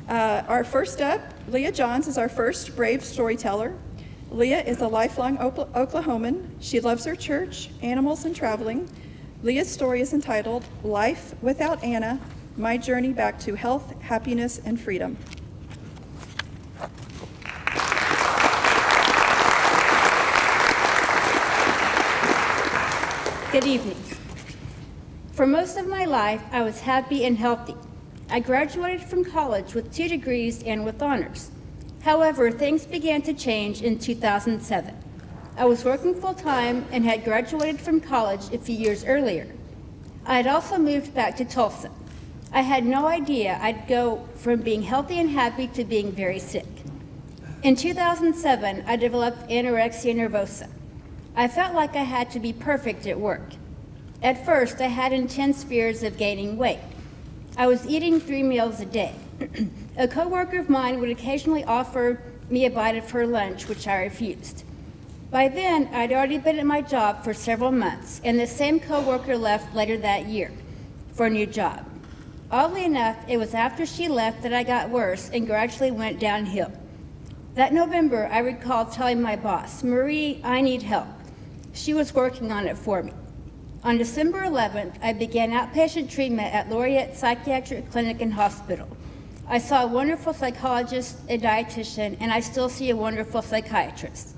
Our first up, Leah Johns is our first brave storyteller. Leah is a lifelong Oklahoman. She loves her church, animals, and traveling. Leah's story is entitled, Life Without Anna, My Journey Back to Health, Happiness, and Freedom. Good evening. For most of my life, I was happy and healthy. I graduated from college with 2 degrees and with honors. However, things began to change in 2007. I was working full-time and had graduated from college a few years earlier. I had also moved back to Tulsa. I had no idea I'd go from being healthy and happy to being very sick. In 2007, I developed anorexia nervosa. I felt like I had to be perfect at work. At first, I had intense fears of gaining weight. I was eating 3 meals a day. A coworker of mine would occasionally offer me a bite of her lunch, which I refused. By then, I'd already been at my job for several months, and the same coworker left later that year for a new job. Oddly enough, it was after she left that I got worse and gradually went downhill. That November, I recall telling my boss, Marie, I need help. She was working on it for me. On December 11th, I began outpatient treatment at Laureate Psychiatric Clinic and Hospital. I saw a wonderful psychologist, a dietitian, and I still see a wonderful psychiatrist.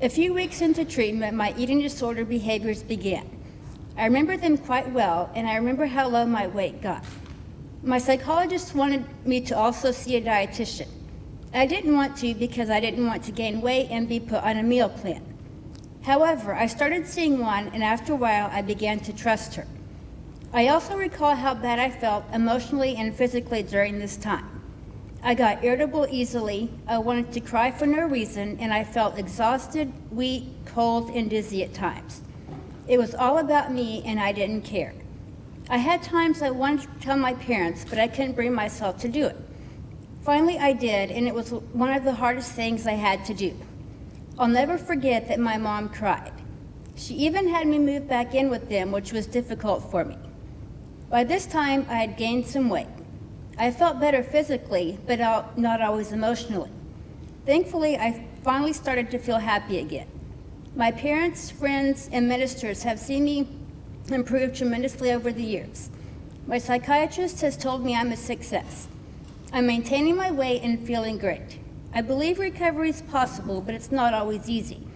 A few weeks into treatment, my eating disorder behaviors began. I remember them quite well, and I remember how low my weight got. My psychologist wanted me to also see a dietitian. I didn't want to because I didn't want to gain weight and be put on a meal plan. However, I started seeing one, and after a while, I began to trust her. I also recall how bad I felt emotionally and physically during this time. I got irritable easily, I wanted to cry for no reason, and I felt exhausted, weak, cold, and dizzy at times. It was all about me, and I didn't care. I had times I wanted to tell my parents, but I couldn't bring myself to do it. Finally, I did, and it was one of the hardest things I had to do. I'll never forget that my mom cried. She even had me move back in with them, which was difficult for me. By this time, I had gained some weight. I felt better physically, but not always emotionally. Thankfully, I finally started to feel happy again. My parents, friends, and ministers have seen me improve tremendously over the years. My psychiatrist has told me I'm a success. I'm maintaining my weight and feeling great. I believe recovery is possible, but it's not always easy.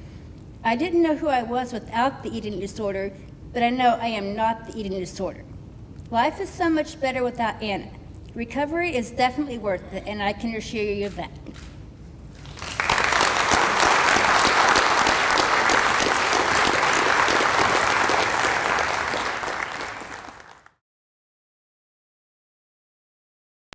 I didn't know who I was without the eating disorder, but I know I am not the eating disorder. Life is so much better without Anna. Recovery is definitely worth it, and I can assure you of that.